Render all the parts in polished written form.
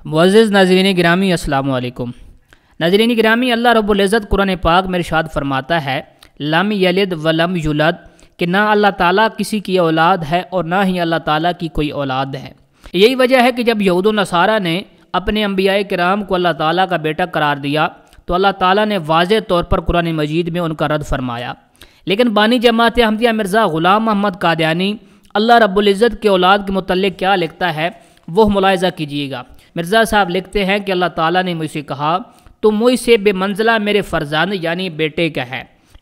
मुअज़्ज़िज़ नाज़रीन गिरामी अस्सलामु अलैकुम। नाज़रीन गिरामी, अल्लाह रब्बुल इज़्ज़त कुरान पाक में इरशाद फरमाता है लम यलिद व लम युलद, कि ना अल्लाह ताला किसी की औलाद है और ना ही अल्लाह ताला की कोई औलाद है। यही वजह है कि जब यहूद व नसारा ने अपने अंबिया किराम को अल्लाह ताला का बेटा करार दिया तो अल्लाह ताला ने वाज़ेह तौर पर कुरान मजीद में उनका रद्द फरमाया। लेकिन बानी जमात अहमदिया मिर्ज़ा ग़ुलाम मोहम्मद कादियानी अल्लाह रब्बुल इज़्ज़त के औलाद के मुतल्लिक़ क्या लिखता है वो मुलाहिज़ा कीजिएगा। मिर्ज़ा साहब लिखते हैं कि अल्लाह ताला ने मुझसे कहा तो मुझसे बेमंज़िला मेरे फ़रज़ांद यानी बेटे का है।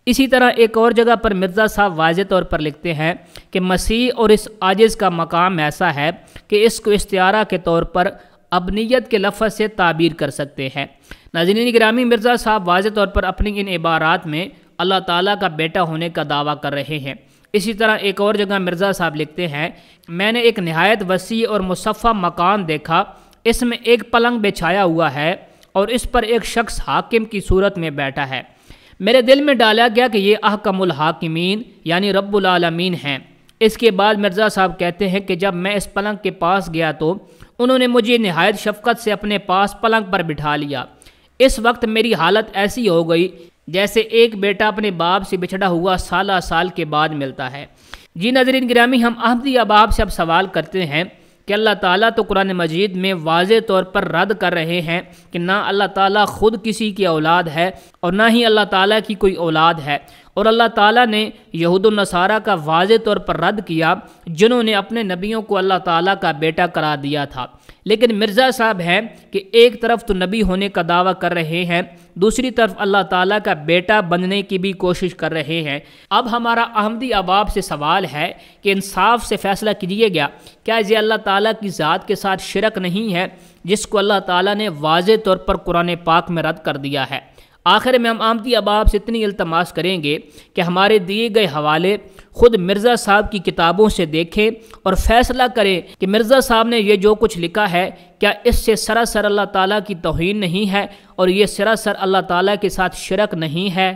इसी तरह एक और जगह पर मिर्ज़ा साहब वाज़ेह तौर पर लिखते हैं कि मसीह और इस आजिज़ का मकाम ऐसा है कि इसको इस्तिआरा के तौर पर अबनियत के लफ्ज़ से ताबीर कर सकते हैं। नाज़रीन गिरामी, मिर्ज़ा साहब वाज़ेह तौर पर अपनी इन इबारात में अल्लाह ताला का बेटा होने का दावा कर रहे हैं। इसी तरह एक और जगह मिर्ज़ा साहब लिखते हैं मैंने एक नहायत वसी और मुसफ़्फ़ा मकान देखा, इसमें एक पलंग बिछाया हुआ है और इस पर एक शख्स हाकिम की सूरत में बैठा है। मेरे दिल में डाला गया कि ये अहकमुल हाकिमीन यानी रब्बुल आलमीन हैं। इसके बाद मिर्ज़ा साहब कहते हैं कि जब मैं इस पलंग के पास गया तो उन्होंने मुझे नहायत शफ़क़त से अपने पास पलंग पर बिठा लिया। इस वक्त मेरी हालत ऐसी हो गई जैसे एक बेटा अपने बाप से बिछड़ा हुआ साल के बाद मिलता है। जी नाज़रीन गिरामी, हम अहमदी अहबाब से अब सवाल करते हैं कि अल्लाह ताला तो कुरान मजीद में वाज़ेह तौर पर रद्द कर रहे हैं कि ना अल्लाह ताला ख़ुद किसी की औलाद है और ना ही अल्लाह ताला की कोई औलाद है, और अल्लाह ताला ने यहूद व नसारा का वाज़ेह तौर पर रद्द किया जिन्होंने अपने नबियों को अल्लाह ताला का बेटा करार दिया था। लेकिन मिर्ज़ा साहब हैं कि एक तरफ तो नबी होने का दावा कर रहे हैं, दूसरी तरफ अल्लाह ताला का बेटा बनने की भी कोशिश कर रहे हैं। अब हमारा अहमदी अहबाब से सवाल है कि इंसाफ से फ़ैसला कीजिएगा, क्या ये अल्लाह ताला की ज़ात के साथ शिरक नहीं है जिसको अल्लाह ताला ने वाज़ेह तौर पर कुरान पाक में रद्द कर दिया है। आखिर में हम अहमदी अहबाब से इतनी इल्तमास करेंगे कि हमारे दिए गए हवाले ख़ुद मिर्ज़ा साहब की किताबों से देखें और फ़ैसला करें कि मिर्ज़ा साहब ने ये जो कुछ लिखा है क्या इससे सरासर अल्लाह ताला की तौहीन नहीं है और ये सरासर अल्लाह ताला के साथ शिरक नहीं है।